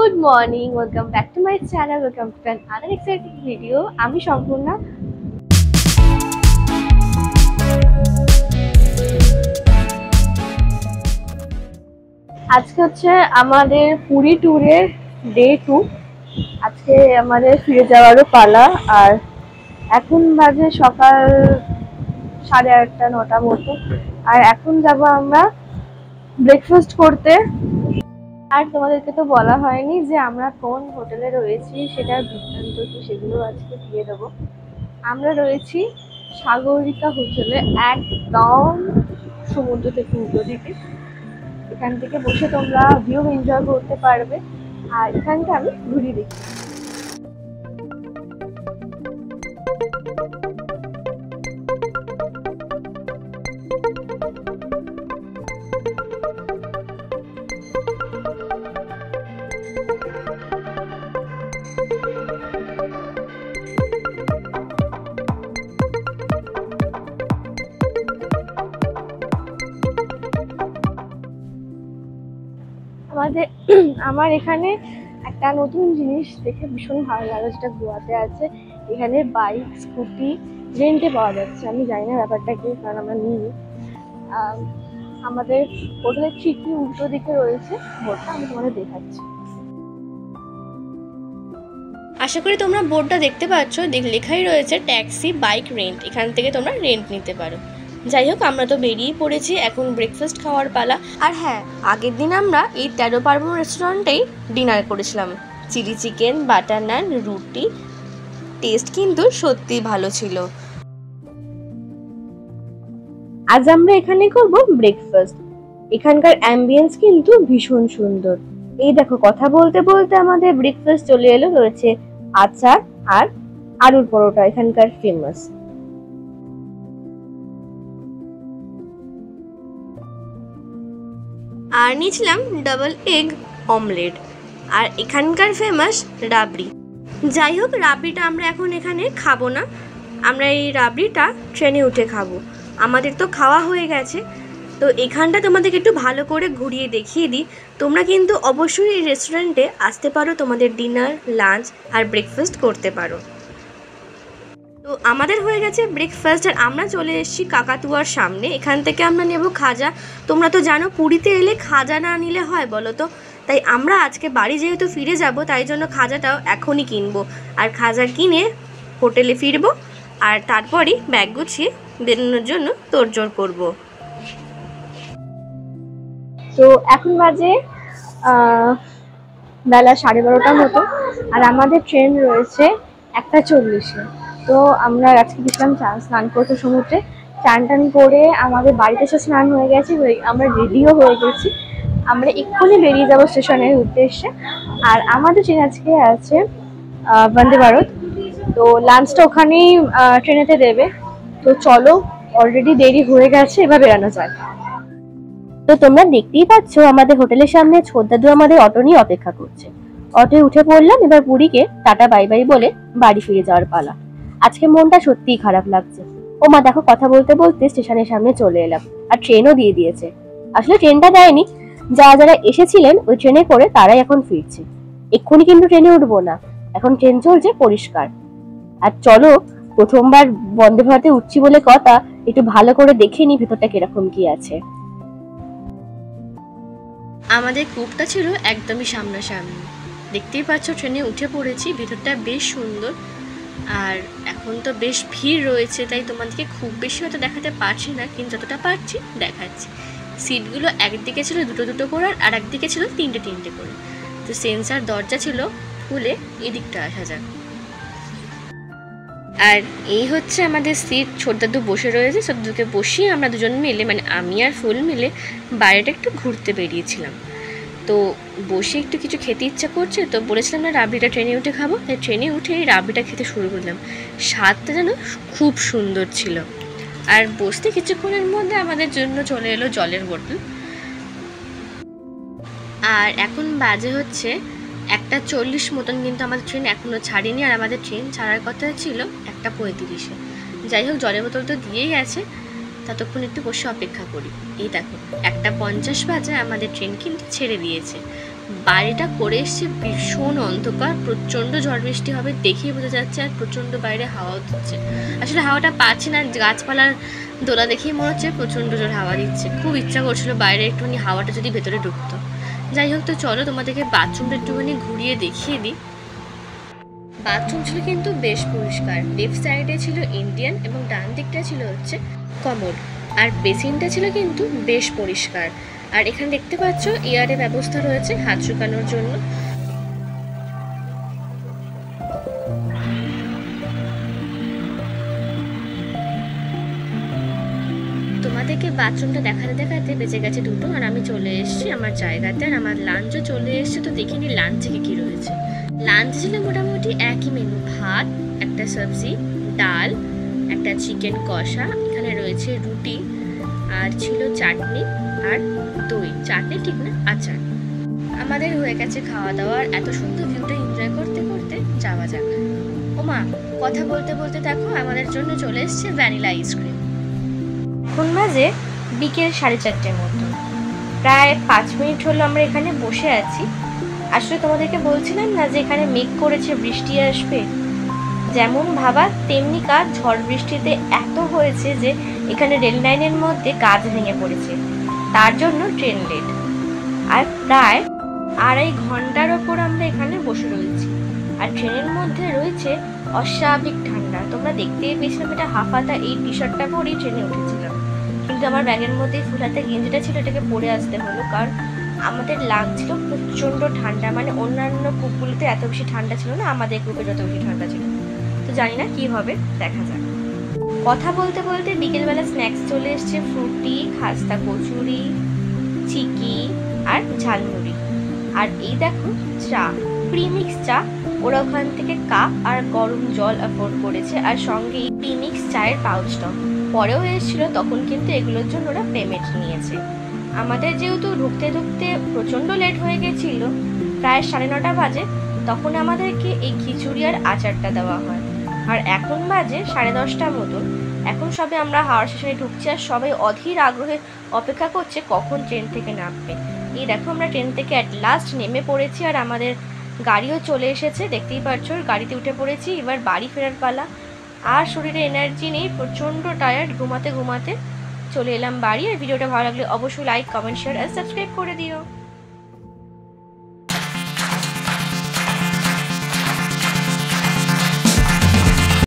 Good morning, welcome back to my channel, welcome to an other exciting video. আমি সম্পূর্ণা। আজকে হচ্ছে আমাদের পুরী ট্যুরের ডে 2। আজকে আমাদের ফিরে যাওয়ারও পালা। আর এখন বাজে সকাল 8:30-9টা মতো। আর এখন যাব আমরা ব্রেকফাস্ট করতে। আর তোমাদেরকে তো বলা হয়নি যে আমরা কোন হোটেলে রয়েছি, সেটার বৃত্তান্ত কি, সেগুলো আজকে দিয়ে দেবো। আমরা রয়েছি সাগরিকা হোটেলে, একদম সমুদ্র থেকে উল্টো দিকে। এখান থেকে বসে তোমরা ভিউ এনজয় করতে পারবে। আর এখানটা আমি ঘুরিয়ে দেখি। আমার এখানে একটা নতুন জিনিস দেখে ভীষণ ভালো লাগলো, যেটা গোয়াতে আছে। এখানে বাইক, স্কুটি রেন্টে পাওয়া যাচ্ছে। আমি জানি না ব্যাপারটা কি, কারণ আমরা নিইনি। আমাদের হোটেলের ঠিকই উল্টো দিকে রয়েছে বোর্ডটা, আমি তোমাদের দেখাচ্ছি। আশা করি তোমরা বোর্ডটা দেখতে পাচ্ছ, লেখাই রয়েছে ট্যাক্সি বাইক রেন্ট। এখান থেকে তোমরা রেন্ট নিতে পারো। যাই হোক, আমরা তো বেরিয়ে পড়েছি, এখন ব্রেকফাস্ট খাওয়ার পালা। আর হ্যাঁ, আগের দিন আমরা এই 13 পার্বণ রেস্টুরেন্টেই ডিনার করেছিলাম। চিলি চিকেন, বাটার নান, রুটি। টেস্ট কিন্তু সত্যি ভালো ছিল। আজ আমরা এখানে করব ব্রেকফাস্ট। এখানকার অ্যাম্বিয়েন্স কিন্তু ভীষণ সুন্দর। এই দেখো, কথা বলতে বলতে আমাদের ব্রেকফাস্ট চলে এলো। রয়েছে আচার আর আলুর পরোটা, এখানকার ফেমাস। আর নিয়েছিলাম ডাবল এগ অমলেট। আর এখানকার ফেমাস রাবড়ি। যাই হোক, রাবড়িটা আমরা এখন এখানে খাবো না, আমরা এই রাবড়িটা ট্রেনে উঠে খাবো। আমাদের তো খাওয়া হয়ে গেছে। তো এখানটা তোমাদেরকে একটু ভালো করে ঘুরিয়ে দেখিয়ে দিই। তোমরা কিন্তু অবশ্যই এই রেস্টুরেন্টে আসতে পারো, তোমাদের ডিনার, লাঞ্চ আর ব্রেকফাস্ট করতে পারো। তো আমাদের হয়ে গেছে ব্রেকফাস্ট, আর আমরা চলে এসেছি কাকাতুয়ার সামনে। এখান থেকে আমরা নেব খাজা। তোমরা তো জানো, পুরীতে এলে খাজা না নিলে হয় বলো তো? তাই আমরা আজকে বাড়ি যেহেতু ফিরে যাব, তাই জন্য খাজাটাও এখনই কিনবো। আর খাজা কিনে হোটেলে ফিরবো, আর তারপরই ব্যাগ গুছিয়ে বেরোনোর জন্য তোড়জোড় করব। তো এখন বাজে বেলা 12:30টার মতো। আর আমাদের ট্রেন রয়েছে 1:40-এ। তো আমরা আজকে গেছিলাম স্নান করতে সমুদ্রে। চান টান করে আমাদের বাড়িতে এসে স্নান হয়ে গেছে, আমরা রেডিও হয়ে গেছি। আমরা এক্ষুনি বেরিয়ে যাবো স্টেশনের উদ্দেশ্যে। আর আমাদের ট্রেন আজকে আছে বন্দে ভারত। তো লাঞ্চটা ওখানেই ট্রেনেতে দেবে। তো চলো, অলরেডি দেরি হয়ে গেছে, এবার বেরানো যায়। তো তোমরা দেখতেই পাচ্ছ, আমাদের হোটেলের সামনে ছোটদাদু আমাদের অটো নিয়ে অপেক্ষা করছে। অটোয় উঠে পড়লাম। এবার পুরীকে টাটা বাই বাই বলে বাড়ি ফিরে যাওয়ার পালা। আজকে মনটা সত্যিই খারাপ লাগছে। ও মা, দেখো, কথা বলতে বলতে স্টেশনের সামনে চলে এলাম। আর ট্রেনও দিয়ে দিয়েছে। আসলে ট্রেনটা দেয়নি, যারা এসেছিলেন ওই ট্রেনে করে তারাই এখন ফিরছে। এক্ষুনি কিন্তু ট্রেনে উঠবো না, এখন ট্রেন চলছে পরিষ্কার। আর চলো, প্রথমবার বন্দে ভারতে উঠছি বলে কথা, একটু ভালো করে দেখে নি ভেতরটা কিরকম কি আছে। আমাদের কূপটা ছিল একদমই সামনাসামনি। দেখতেই পাচ্ছ, ট্রেনে উঠে পড়েছি। ভেতরটা বেশ সুন্দর। আর এখন তো বেশ ভিড় রয়েছে, তাই তোমাদেরকে খুব বেশি হয়তো দেখাতে পারছি না, কিন্তু যতটা পারছি দেখাচ্ছি। সিটগুলো একদিকে ছিল দুটো দুটো করে, আর একদিকে ছিল তিনটে তিনটে করে। তো সেন্সার দরজা ছিল খুলে এদিকটা আসা যাক। আর এই হচ্ছে আমাদের সিট। ছোটদাদু বসে রয়েছে। ছোটদাদুকে বসিয়ে আমরা দুজন মিলে, মানে আমি আর ফুল মিলে, বাইরেটা একটু ঘুরতে বেরিয়েছিলাম। তো বসে একটু কিছু খেতে ইচ্ছা করছে, তো বলেছিলাম না রাবড়িটা ট্রেনে উঠে খাবো। তাই ট্রেনে উঠে এই রাবড়িটা খেতে শুরু করলাম। স্বাদটা যেন খুব সুন্দর ছিল। আর বসতে কিছুক্ষণের মধ্যে আমাদের জন্য চলে এলো জলের বোতল। আর এখন বাজে হচ্ছে 1:40 মতন, কিন্তু আমাদের ট্রেন এখনও ছাড়েনি। আর আমাদের ট্রেন ছাড়ার কথা ছিল 1:35-এ। যাই হোক, জলের বোতল তো দিয়েই গেছে, ততক্ষণ একটু বসে অপেক্ষা করি। এই দেখো, 1:50 বাজে, আমাদের ট্রেন কিন্তু ছেড়ে দিয়েছে। বাইরেটা করে এসছে ভীষণ অন্ধকার, প্রচণ্ড ঝড় বৃষ্টি হবে দেখেই বোঝা যাচ্ছে, আর প্রচণ্ড বাইরে হাওয়াও দিচ্ছে। আসলে হাওয়াটা পাচ্ছি না, গাছপালার দোলা দেখেই মনে হচ্ছে প্রচণ্ড জোর হাওয়া দিচ্ছে। খুব ইচ্ছা করছিল বাইরে একটুখানি হাওয়াটা যদি ভেতরে ঢুকতো। যাই হোক, তো চলো তোমাদেরকে বাথরুমটা একটুখানি ঘুরিয়ে দেখিয়ে দিই। বাথরুম ছিল কিন্তু বেশ পরিষ্কার। লেফট সাইডে ছিল ইন্ডিয়ান এবং ডান দিকটা ছিল হচ্ছে কমোড, আর বেসিনটা ছিল কিন্তু বেশ পরিষ্কার। আর এখানে দেখতে পাচ্ছ এয়ারের ব্যবস্থা রয়েছে হাত শুকানোর জন্য। তোমাদেরকে বাথরুমটা দেখাতে দেখাতে বেঁচে গেছে 2টো, আর আমি চলে এসেছি আমার জায়গাতে। আর আমার লাঞ্চও চলে এসছে, তো দেখিনি লাঞ্চে কী কী রয়েছে। লাঞ্চ ছিল মোটামুটি একই মেনু, ভাত, একটা সবজি, ডাল, একটা চিকেন কষা, এখানে রয়েছে রুটি, আর ছিল চাটনি আর দই, চাটনি ঠিক না, আচার। আমাদের হয়ে গেছে খাওয়া দাওয়ার। এত সুন্দর ভিউটা এনজয় করতে করতে যাওয়া যাক। ওমা, কথা বলতে বলতে দেখো আমাদের জন্য চলে এসছে ভ্যানিলা আইসক্রিম। এখন বাজে বিকেল 4:30 মতো, প্রায় 5 মিনিট হলো আমরা এখানে বসে আছি। আসলে তোমাদেরকে বলছিলাম না যে এখানে মেঘ করেছে, বৃষ্টি আসবে, যেমন ভাবা তেমনি কাজ। ঝড় বৃষ্টিতে এত হয়েছে যে এখানে রেল লাইনের মধ্যে গাছ ভেঙে পড়েছে, তার জন্য ট্রেন লেট। আর প্রায় 2.5 ঘন্টার ওপর আমরা এখানে বসে রয়েছি। আর ট্রেনের মধ্যে রয়েছে অস্বাভাবিক ঠান্ডা। তোমরা দেখতেই পেয়েছিলাম, এটা হাফ হাতা এই টি শার্টটা পরেই ট্রেনে উঠেছিলাম, কিন্তু আমার ব্যাগের মধ্যে ফুল হাতে গেঞ্জিটা ছিল, এটাকে পরে আসতে হলো, কারণ আমাদের লাগছিল প্রচণ্ড ঠান্ডা। মানে অন্যান্য গ্রুপগুলোতে এত বেশি ঠান্ডা ছিল না, আমাদের গ্রুপে যত বেশি ঠান্ডা ছিল। তো জানি না কি হবে, দেখা যাক। কথা বলতে বলতে বিকেলবেলা স্ন্যাক্স চলে এসছে, ফ্রুটি, খাস্তা কচুরি, চিকি আর ঝালমুড়ি। আর এই দেখো চা, প্রিমিক্স চা। ওরা ওখান থেকে কাপ আর গরম জল অ্যাফোর্ড করেছে, আর সঙ্গে প্রিমিক্স চায়ের পাউচটাও পরেও এসেছিল, তখন কিন্তু এগুলোর জন্য ওরা পেমেন্ট নিয়েছে। আমাদের যেহেতু ঢুকতে ঢুকতে প্রচণ্ড লেট হয়ে গেছিল, প্রায় 9:30 বাজে, তখন আমাদেরকে এই খিচুড়ি আর আচারটা দেওয়া হয়। আর এখন বাজে 10:30 মতন। এখন সবে আমরা হাওড়া স্টেশনে ঢুকছি, আর সবাই অধীর আগ্রহে অপেক্ষা করছে কখন ট্রেন থেকে নামবে। এই দেখো আমরা ট্রেন থেকে অ্যাট লাস্ট নেমে পড়েছি, আর আমাদের গাড়িও চলে এসেছে, দেখতেই পাচ্ছ। গাড়িতে উঠে পড়েছি, এবার বাড়ি ফেরার পালা। আর শরীরে এনার্জি নেই, প্রচণ্ড টায়ার্ড, ঘুমাতে ঘুমাতে চলে এলাম বাড়ি। আর ভিডিওটা ভালো লাগলে অবশ্যই লাইক, কমেন্ট, শেয়ার আর সাবস্ক্রাইব করে দিও।